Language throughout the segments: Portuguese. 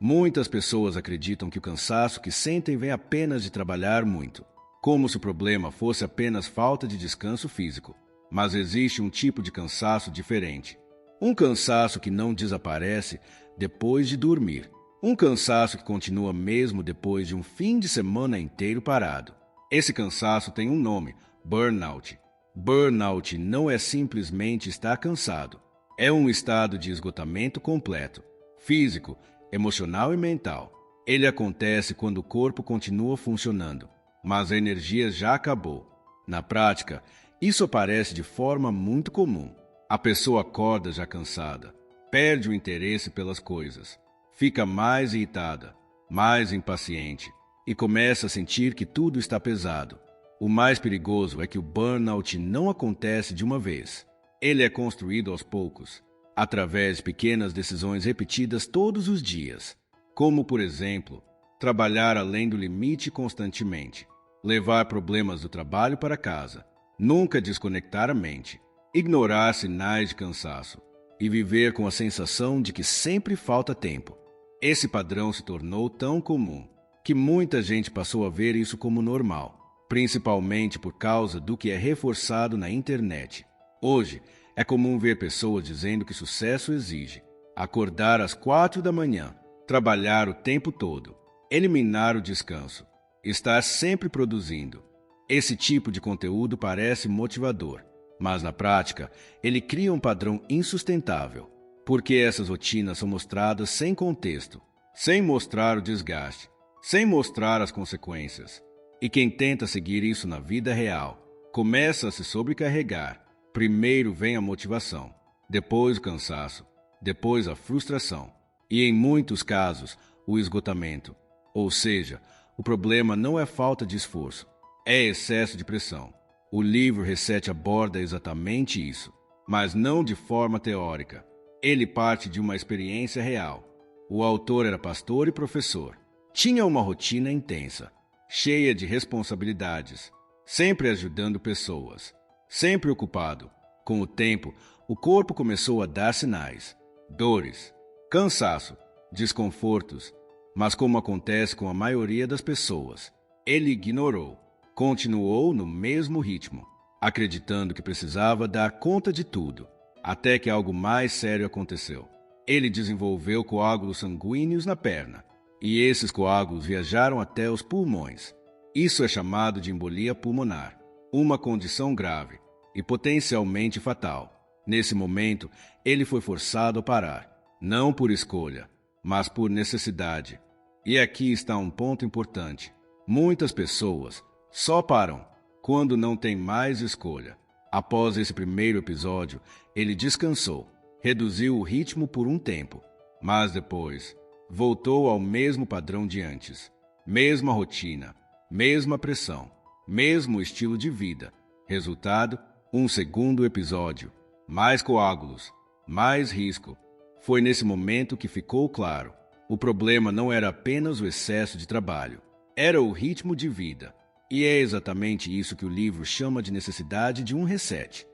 Muitas pessoas acreditam que o cansaço que sentem vem apenas de trabalhar muito, como se o problema fosse apenas falta de descanso físico. Mas existe um tipo de cansaço diferente. Um cansaço que não desaparece depois de dormir. Um cansaço que continua mesmo depois de um fim de semana inteiro parado. Esse cansaço tem um nome: burnout. Burnout não é simplesmente estar cansado. É um estado de esgotamento completo, físico, emocional e mental. Ele acontece quando o corpo continua funcionando, mas a energia já acabou. Na prática, isso aparece de forma muito comum. A pessoa acorda já cansada, perde o interesse pelas coisas, fica mais irritada, mais impaciente e começa a sentir que tudo está pesado. O mais perigoso é que o burnout não acontece de uma vez. Ele é construído aos poucos, através de pequenas decisões repetidas todos os dias, como, por exemplo, trabalhar além do limite constantemente, levar problemas do trabalho para casa, nunca desconectar a mente, ignorar sinais de cansaço e viver com a sensação de que sempre falta tempo. Esse padrão se tornou tão comum que muita gente passou a ver isso como normal, principalmente por causa do que é reforçado na internet. Hoje, é comum ver pessoas dizendo que sucesso exige acordar às 4 da manhã, trabalhar o tempo todo, eliminar o descanso, estar sempre produzindo. Esse tipo de conteúdo parece motivador, mas na prática, ele cria um padrão insustentável, porque essas rotinas são mostradas sem contexto, sem mostrar o desgaste, sem mostrar as consequências. E quem tenta seguir isso na vida real começa a se sobrecarregar. Primeiro vem a motivação, depois o cansaço, depois a frustração e, em muitos casos, o esgotamento. Ou seja, o problema não é falta de esforço, é excesso de pressão. O livro Reset aborda exatamente isso, mas não de forma teórica. Ele parte de uma experiência real. O autor era pastor e professor. Tinha uma rotina intensa, cheia de responsabilidades, sempre ajudando pessoas, sempre ocupado. Com o tempo, o corpo começou a dar sinais, dores, cansaço, desconfortos, mas como acontece com a maioria das pessoas, ele ignorou, continuou no mesmo ritmo, acreditando que precisava dar conta de tudo, até que algo mais sério aconteceu. Ele desenvolveu coágulos sanguíneos na perna, e esses coágulos viajaram até os pulmões. Isso é chamado de embolia pulmonar, uma condição grave e potencialmente fatal. Nesse momento, ele foi forçado a parar, não por escolha, mas por necessidade. E aqui está um ponto importante. Muitas pessoas só param quando não tem mais escolha. Após esse primeiro episódio, ele descansou, reduziu o ritmo por um tempo, mas depois voltou ao mesmo padrão de antes. Mesma rotina, mesma pressão, mesmo estilo de vida. Resultado, um segundo episódio. Mais coágulos, mais risco. Foi nesse momento que ficou claro. O problema não era apenas o excesso de trabalho, era o ritmo de vida. E é exatamente isso que o livro chama de necessidade de um reset.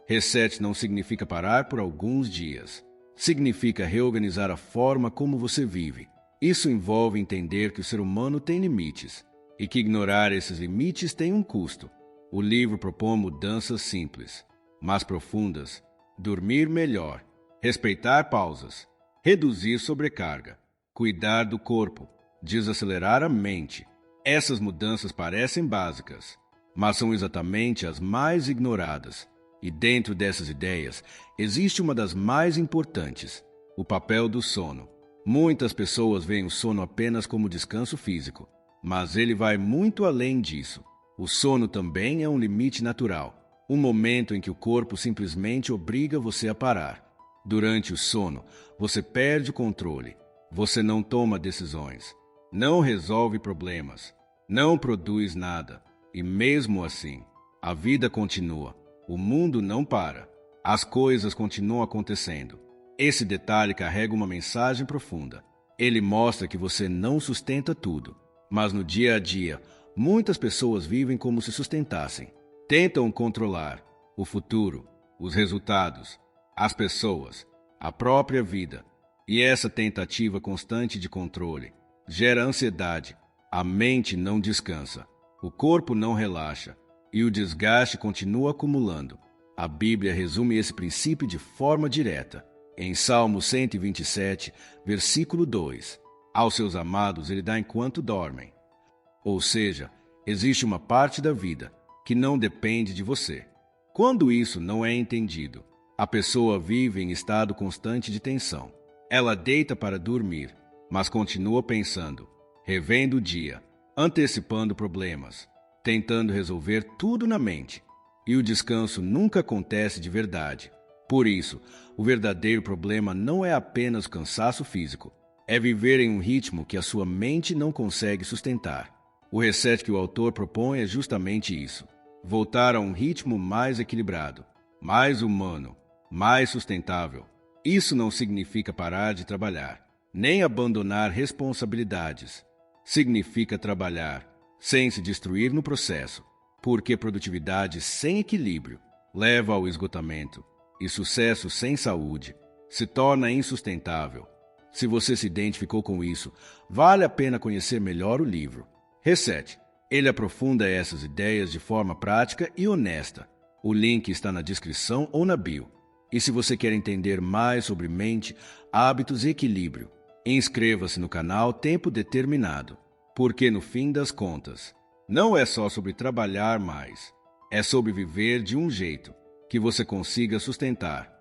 Reset não significa parar por alguns dias. Significa reorganizar a forma como você vive. Isso envolve entender que o ser humano tem limites e que ignorar esses limites tem um custo. O livro propõe mudanças simples, mas profundas. Dormir melhor, respeitar pausas, reduzir sobrecarga, cuidar do corpo, desacelerar a mente. Essas mudanças parecem básicas, mas são exatamente as mais ignoradas. E dentro dessas ideias, existe uma das mais importantes: o papel do sono. Muitas pessoas veem o sono apenas como descanso físico, mas ele vai muito além disso. O sono também é um limite natural, um momento em que o corpo simplesmente obriga você a parar. Durante o sono, você perde o controle, você não toma decisões, não resolve problemas, não produz nada. E mesmo assim, a vida continua. O mundo não para. As coisas continuam acontecendo. Esse detalhe carrega uma mensagem profunda. Ele mostra que você não sustenta tudo, mas no dia a dia, muitas pessoas vivem como se sustentassem. Tentam controlar o futuro, os resultados, as pessoas, a própria vida. E essa tentativa constante de controle gera ansiedade. A mente não descansa, o corpo não relaxa e o desgaste continua acumulando. A Bíblia resume esse princípio de forma direta. Em Salmo 127, versículo 2, aos seus amados ele dá enquanto dormem. Ou seja, existe uma parte da vida que não depende de você. Quando isso não é entendido, a pessoa vive em estado constante de tensão. Ela deita para dormir, mas continua pensando, revendo o dia, antecipando problemas, tentando resolver tudo na mente. E o descanso nunca acontece de verdade. Por isso, o verdadeiro problema não é apenas o cansaço físico, é viver em um ritmo que a sua mente não consegue sustentar. O reset que o autor propõe é justamente isso: voltar a um ritmo mais equilibrado, mais humano, mais sustentável. Isso não significa parar de trabalhar, nem abandonar responsabilidades. Significa trabalhar sem se destruir no processo, porque produtividade sem equilíbrio leva ao esgotamento e sucesso sem saúde se torna insustentável. Se você se identificou com isso, vale a pena conhecer melhor o livro Reset. Ele aprofunda essas ideias de forma prática e honesta. O link está na descrição ou na bio. E se você quer entender mais sobre mente, hábitos e equilíbrio, inscreva-se no canal Tempo Determinado, porque no fim das contas, não é só sobre trabalhar mais, é sobre viver de um jeito que você consiga sustentar